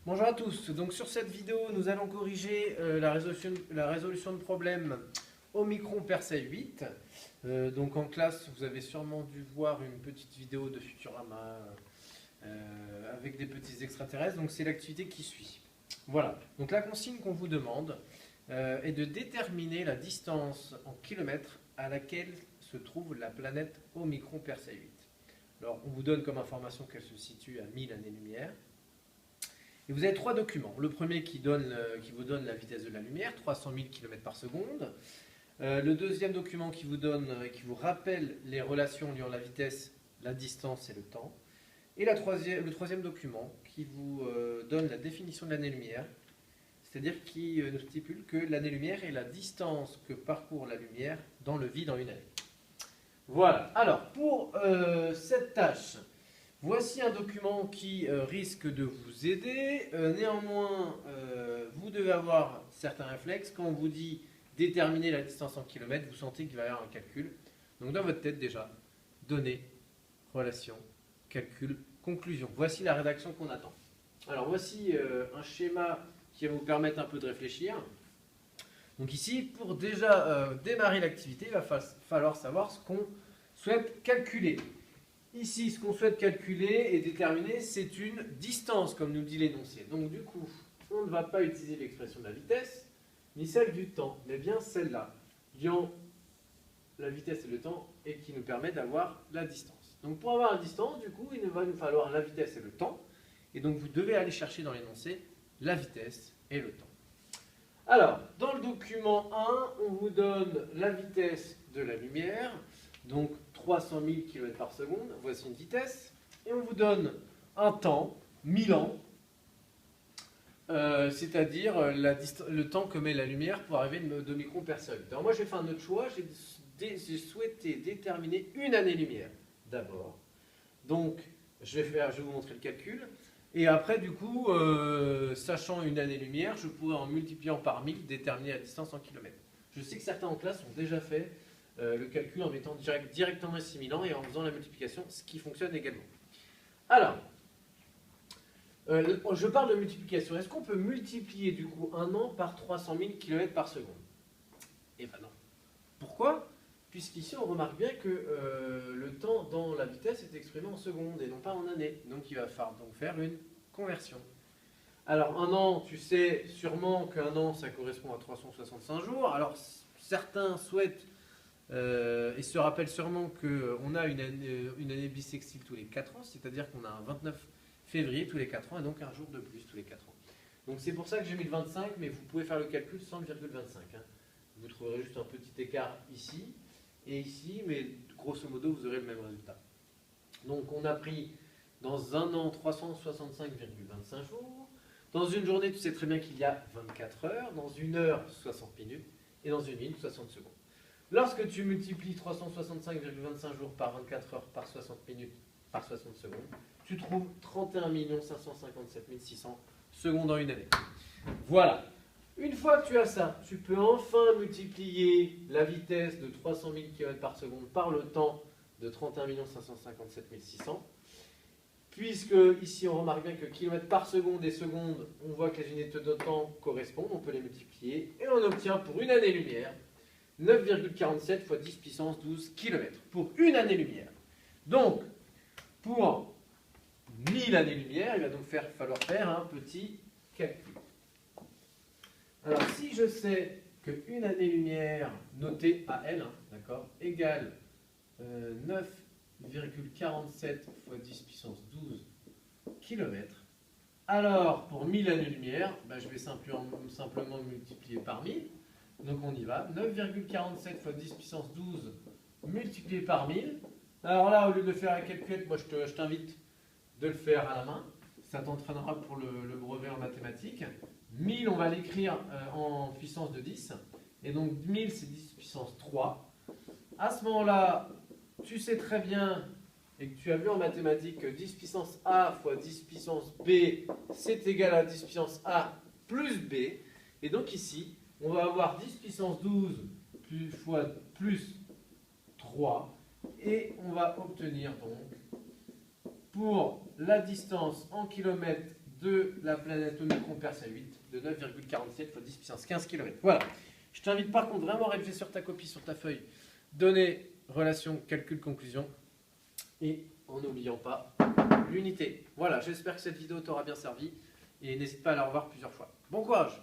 Bonjour à tous, donc sur cette vidéo nous allons corriger la résolution de problème Omicron Persei 8. Donc en classe vous avez sûrement dû voir une petite vidéo de Futurama avec des petits extraterrestres, donc c'est l'activité qui suit. Voilà, donc la consigne qu'on vous demande est de déterminer la distance en kilomètres à laquelle se trouve la planète Omicron Persei 8. Alors on vous donne comme information qu'elle se situe à 1000 années-lumière. Et vous avez trois documents. Le premier qui vous donne la vitesse de la lumière, 300 000 km par seconde. Le deuxième document qui vous rappelle les relations liant la vitesse, la distance et le temps. Et le troisième document qui vous donne la définition de l'année-lumière, c'est-à-dire qui nous stipule que l'année-lumière est la distance que parcourt la lumière dans le vide en une année. Voilà. Alors, pour cette tâche, voici un document qui risque de vous aider. Néanmoins, vous devez avoir certains réflexes. Quand on vous dit déterminer la distance en kilomètres, vous sentez qu'il va y avoir un calcul. Donc dans votre tête déjà, données, relation, calcul, conclusion. Voici la rédaction qu'on attend. Alors voici un schéma qui va vous permettre un peu de réfléchir. Donc ici, pour déjà démarrer l'activité, il va falloir savoir ce qu'on souhaite calculer. Ici, ce qu'on souhaite calculer et déterminer, c'est une distance, comme nous dit l'énoncé. Donc du coup, on ne va pas utiliser l'expression de la vitesse, ni celle du temps, mais bien celle-là, liant la vitesse et le temps, et qui nous permet d'avoir la distance. Donc pour avoir la distance, du coup, il va nous falloir la vitesse et le temps, et donc vous devez aller chercher dans l'énoncé la vitesse et le temps. Alors, dans le document 1, on vous donne la vitesse de la lumière, donc 300 000 km par seconde, voici une vitesse, et on vous donne un temps, 1000 ans, c'est-à-dire le temps que met la lumière pour arriver de Omicron Persei. Alors moi j'ai fait un autre choix, j'ai souhaité déterminer une année-lumière d'abord. Donc je vais vous montrer le calcul. Et après, du coup, sachant une année-lumière, je pourrais en multipliant par 1000 déterminer la distance en kilomètres. Je sais que certains en classe ont déjà fait le calcul en mettant directement 6000 ans et en faisant la multiplication, ce qui fonctionne également. Alors, je parle de multiplication. Est-ce qu'on peut multiplier du coup un an par 300 000 km par seconde? Eh ben non. Pourquoi? Puisqu'ici on remarque bien que le temps dans la vitesse est exprimé en secondes et non pas en années. Donc il va falloir donc faire une conversion. Alors un an, tu sais sûrement qu'un an ça correspond à 365 jours. Alors certains souhaitent et se rappellent sûrement qu'on a une année bissextile tous les 4 ans, c'est-à-dire qu'on a un 29 février tous les 4 ans et donc un jour de plus tous les 4 ans. Donc c'est pour ça que j'ai mis le 25, mais vous pouvez faire le calcul sans le virgule 25. Hein. Vous trouverez juste un petit écart ici et ici, mais grosso modo vous aurez le même résultat. Donc on a pris dans un an 365,25 jours. Dans une journée, tu sais très bien qu'il y a 24 heures. Dans une heure, 60 minutes. Et dans une minute, 60 secondes. Lorsque tu multiplies 365,25 jours par 24 heures par 60 minutes par 60 secondes, tu trouves 31 557 600 secondes en une année. Voilà. Une fois que tu as ça, tu peux enfin multiplier la vitesse de 300 000 km par seconde par le temps de 31 557 600. Puisque ici on remarque bien que kilomètres par seconde et seconde, on voit que les unités de temps correspondent, on peut les multiplier et on obtient pour une année-lumière 9,47 fois 10 puissance 12 km pour une année-lumière. Donc, pour 1000 années-lumière, il va donc falloir faire un petit calcul. Alors, si je sais qu'une année-lumière notée à L, d'accord, égale 9,47 fois 10 puissance 12 km, alors pour 1000 années-lumière, je vais simplement multiplier par 1000. Donc on y va, 9,47 fois 10 puissance 12 multiplié par 1000. Alors là, au lieu de le faire à la calculette, moi je t'invite de le faire à la main. Ça t'entraînera pour le brevet en mathématiques. 1000, on va l'écrire en puissance de 10. Et donc 1000, c'est 10 puissance 3. À ce moment-là, tu sais très bien, et que tu as vu en mathématiques, que 10 puissance A fois 10 puissance B, c'est égal à 10 puissance A plus B. Et donc ici, on va avoir 10 puissance 12 fois plus 3 et on va obtenir donc pour la distance en kilomètres de la planète Omicron Persei 8 de 9,47 x 10 puissance 15 kg. Voilà. Je t'invite par contre vraiment à réviser sur ta copie, sur ta feuille, donner, relation, calcul, conclusion, et en n'oubliant pas l'unité. Voilà, j'espère que cette vidéo t'aura bien servi, et n'hésite pas à la revoir plusieurs fois. Bon courage!